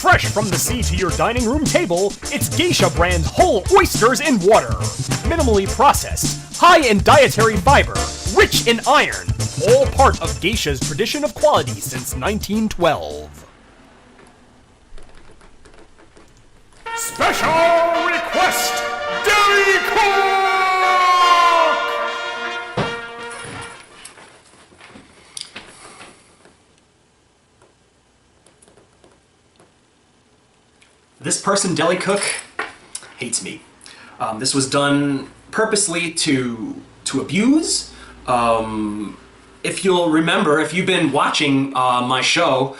Fresh from the sea to your dining room table, it's GEISHA brand whole oysters in water. Minimally processed, high in dietary fiber, rich in iron, all part of GEISHA's tradition of quality since 1912. Special request, Deli Cook! This person, Deli Cook, hates me. This was done purposely to abuse. If you'll remember, if you've been watching my show,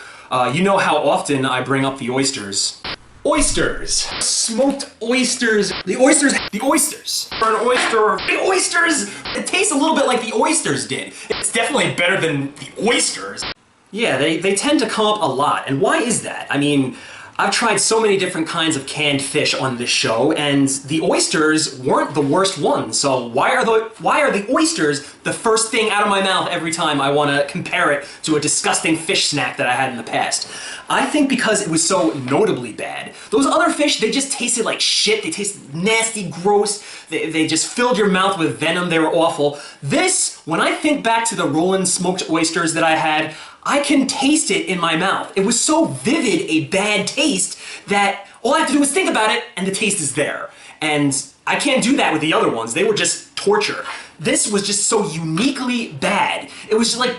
you know how often I bring up the oysters. Oysters! Smoked oysters! The oysters! The oysters! For an oyster! The oysters! It tastes a little bit like the oysters did. It's definitely better than the oysters. Yeah, they tend to come up a lot. And why is that? I mean, I've tried so many different kinds of canned fish on this show, and the oysters weren't the worst ones. So why are the oysters the first thing out of my mouth every time I want to compare it to a disgusting fish snack that I had in the past? I think because it was so notably bad. Those other fish, they just tasted like shit. They tasted nasty, gross. They just filled your mouth with venom. They were awful. This, when I think back to the Roland smoked oysters that I had, I can taste it in my mouth. It was so vivid a bad taste that all I have to do is think about it and the taste is there. And I can't do that with the other ones. They were just torture. This was just so uniquely bad. It was just like,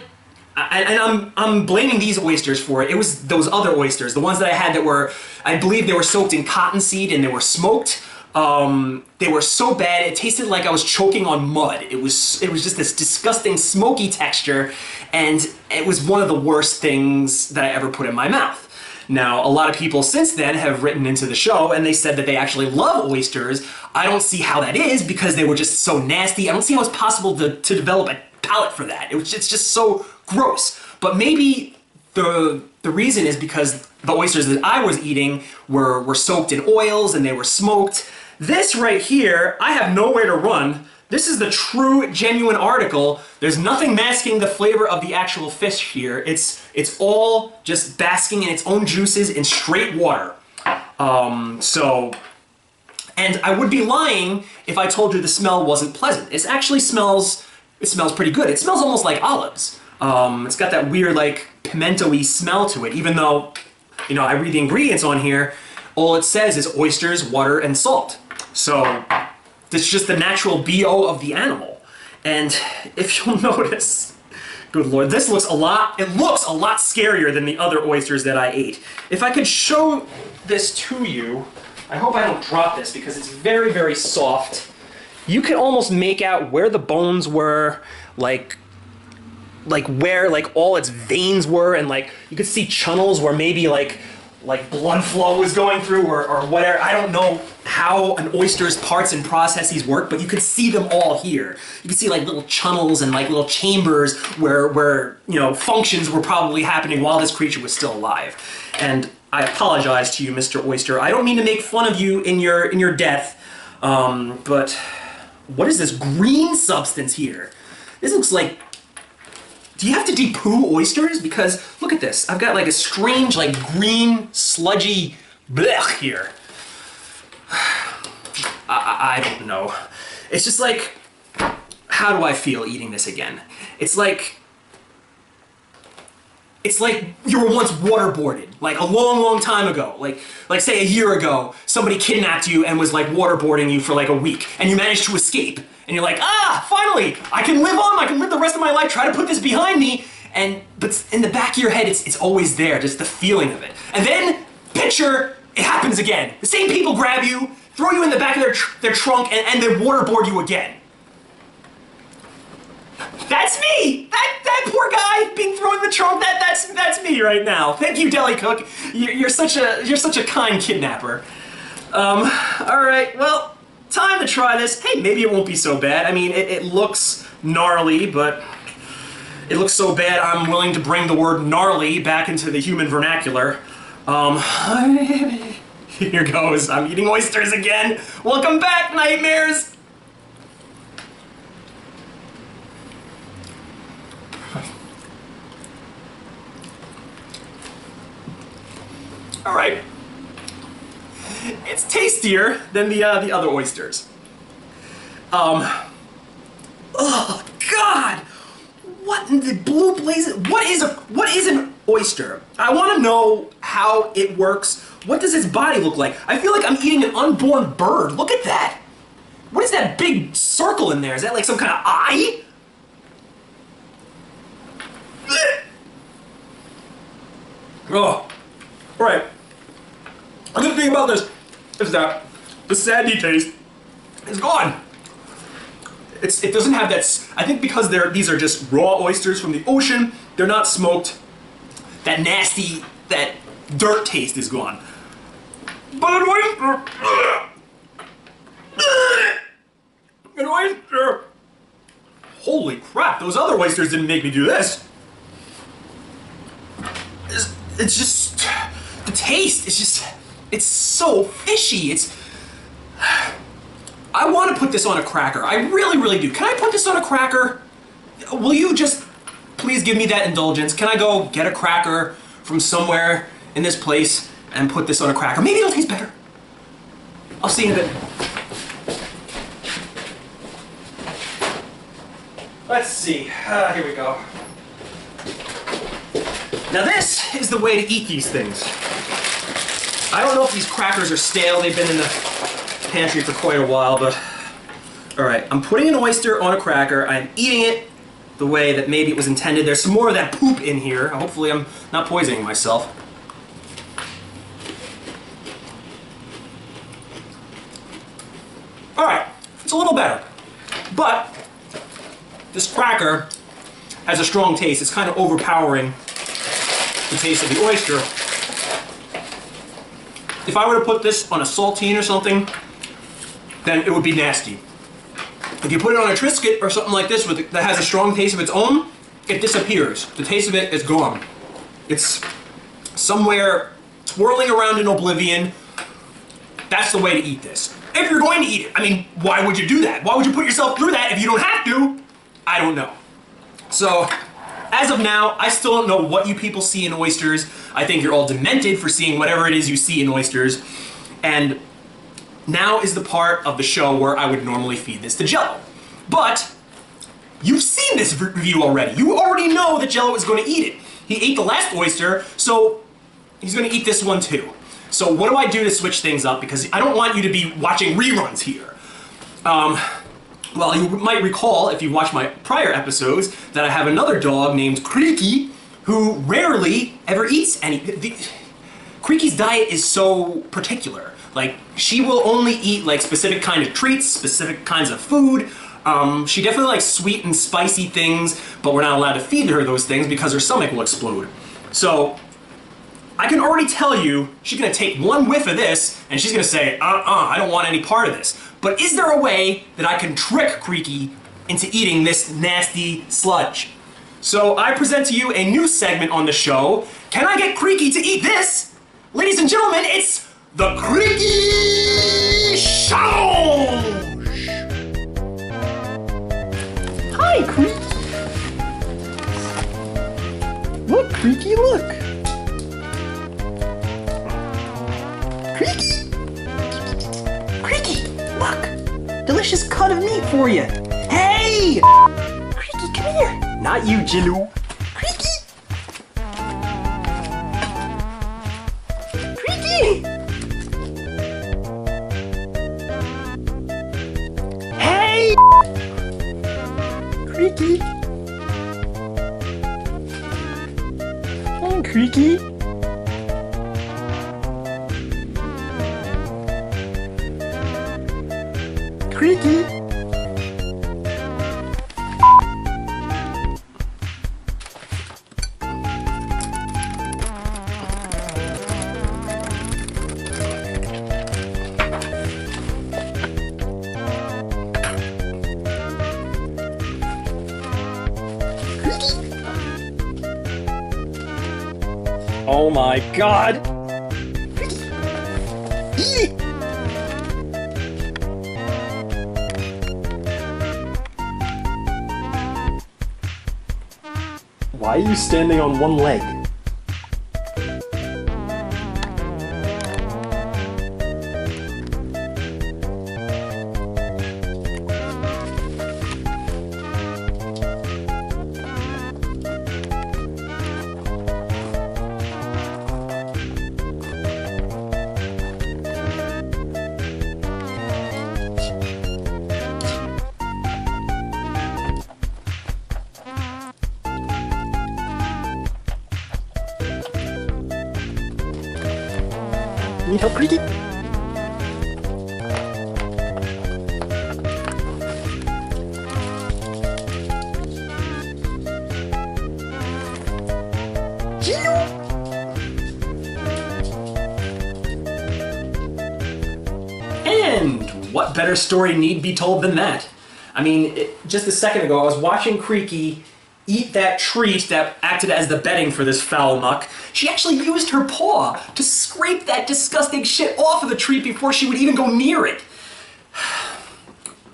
and I'm blaming these oysters for it. It was those other oysters, the ones that I had that were, I believe they were soaked in cottonseed and they were smoked. They were so bad, it tasted like I was choking on mud. It was just this disgusting smoky texture, and it was one of the worst things that I ever put in my mouth. Now, a lot of people since then have written into the show and they said that they actually love oysters. I don't see how that is because they were just so nasty. I don't see how it's possible to develop a palate for that. It's just so gross. But maybe the reason is because the oysters that I was eating were soaked in oils and they were smoked. This right here, I have nowhere to run. This is the true, genuine article. There's nothing masking the flavor of the actual fish here. It's all just basking in its own juices in straight water. And I would be lying if I told you the smell wasn't pleasant. It actually smells pretty good. It smells almost like olives. It's got that weird, like, pimento-y smell to it, even though, you know, I read the ingredients on here, all it says is oysters, water, and salt. So, it's just the natural BO of the animal. And if you'll notice, good lord, it looks a lot scarier than the other oysters that I ate. If I could show this to you, I hope I don't drop this because it's very, very soft. You can almost make out where the bones were, like where like all its veins were, and like you could see channels where maybe like blood flow was going through or whatever. I don't know how an oyster's parts and processes work, but you could see them all here. You could see like little channels and like little chambers where you know, functions were probably happening while this creature was still alive. And I apologize to you, Mr. Oyster. I don't mean to make fun of you in your death, but what is this green substance here? This looks like, do you have to de-poo oysters? Because look at this. I've got like a strange, like green, sludgy blech here. I don't know. It's just like, how do I feel eating this again? It's like you were once waterboarded, like a long, long time ago. Like say a year ago, somebody kidnapped you and was like waterboarding you for like a week, and you managed to escape. And you're like, finally, I can live on, I can live the rest of my life, try to put this behind me. But in the back of your head, it's always there, just the feeling of it. And then, picture, it happens again. The same people grab you, throw you in the back of their trunk, and then waterboard you again. That's me! That poor guy being thrown in the trunk, that's me right now. Thank you, Deli Cook. You're such a kind kidnapper. Alright, well, time to try this. Hey, maybe it won't be so bad. I mean, it looks gnarly, but it looks so bad I'm willing to bring the word gnarly back into the human vernacular. Here goes. I'm eating oysters again. Welcome back, nightmares! Alright. it's tastier than the other oysters. Oh God! What in the blue blazes? What is an oyster? I want to know how it works. What does its body look like? I feel like I'm eating an unborn bird. Look at that. What is that big circle in there? Is that like some kind of eye? Oh, all right. The good thing about this is that the sandy taste is gone. It doesn't have that. I think because these are just raw oysters from the ocean. They're not smoked. That nasty, that dirt taste is gone. But an oyster. Holy crap! Those other oysters didn't make me do this. It's just the taste. It's so fishy. I want to put this on a cracker. I really, really do. Can I put this on a cracker? Will you just please give me that indulgence? Can I go get a cracker from somewhere in this place and put this on a cracker? Maybe it'll taste better. I'll see you in a bit. Let's see. Here we go. Now this is the way to eat these things. I don't know if these crackers are stale. They've been in the pantry for quite a while, but all right. I'm putting an oyster on a cracker. I'm eating it the way that maybe it was intended. There's some more of that poop in here. Hopefully I'm not poisoning myself. All right, it's a little better, but this cracker has a strong taste. It's kind of overpowering the taste of the oyster. If I were to put this on a saltine or something, then it would be nasty. If you put it on a Triscuit or something like this that has a strong taste of its own, it disappears. The taste of it is gone. It's somewhere twirling around in oblivion. That's the way to eat this. If you're going to eat it. I mean, why would you do that? Why would you put yourself through that if you don't have to? I don't know. So, as of now, I still don't know what you people see in oysters. I think you're all demented for seeing whatever it is you see in oysters. And now is the part of the show where I would normally feed this to Jello. But you've seen this review already. You already know that Jello is going to eat it. He ate the last oyster, so he's going to eat this one too. So what do I do to switch things up? Because I don't want you to be watching reruns here. Well, you might recall, if you watch my prior episodes, that I have another dog named Creaky, who rarely ever eats any. Creaky's diet is so particular. Like, she will only eat like specific kind of treats, specific kinds of food. She definitely likes sweet and spicy things, but we're not allowed to feed her those things because her stomach will explode. So, I can already tell you, she's gonna take one whiff of this, and she's gonna say, I don't want any part of this. But is there a way that I can trick Creaky into eating this nasty sludge? So I present to you a new segment on the show. Can I get Creaky to eat this? Ladies and gentlemen, it's the Creaky Challenge! Hi, Creaky. Look, Creaky, look. Creaky! Creaky, look! Delicious cut of meat for you! Hey! Creaky, come here! Not you, Jilu! Creaky! Creaky! Hey! Creaky! Oh, Creaky! Creaky! Oh my God! Eat it! Why are you standing on one leg? Need help, Creaky? And what better story need be told than that? I mean, just a second ago, I was watching Creaky eat that treat that acted as the bedding for this foul muck. She actually used her paw to scrape that disgusting shit off of the treat before she would even go near it.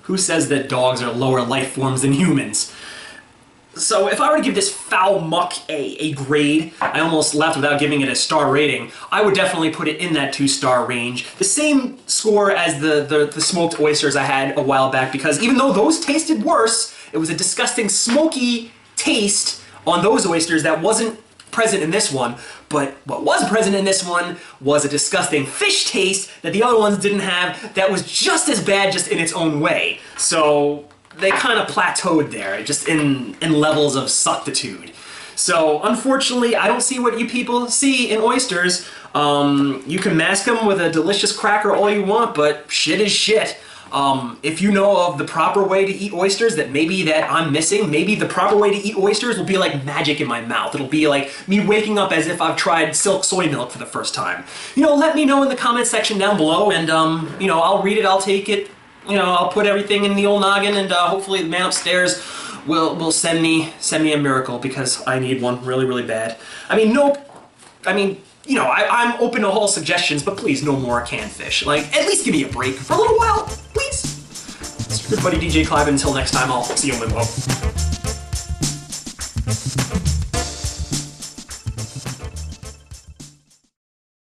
Who says that dogs are lower life forms than humans? So if I were to give this foul muck a grade, I almost left without giving it a star rating, I would definitely put it in that 2-star range. The same score as the smoked oysters I had a while back, because even though those tasted worse, it was a disgusting smoky taste on those oysters that wasn't present in this one. But what was present in this one was a disgusting fish taste that the other ones didn't have that was just as bad, just in its own way. So they kind of plateaued there, just in levels of suctitude. So unfortunately, I don't see what you people see in oysters. You can mask them with a delicious cracker all you want, but shit is shit. If you know of the proper way to eat oysters that I'm missing, maybe the proper way to eat oysters will be like magic in my mouth. It'll be like me waking up as if I've tried silk soy milk for the first time. Let me know in the comment section down below, and I'll read it, I'll take it. I'll put everything in the old noggin, and hopefully the man upstairs will send me a miracle, because I need one really, really bad. I'm open to all suggestions, but please no more canned fish. Like, at least give me a break for a little while, please. It's your good buddy DJ Clive, and until next time, I'll see you in Limbo.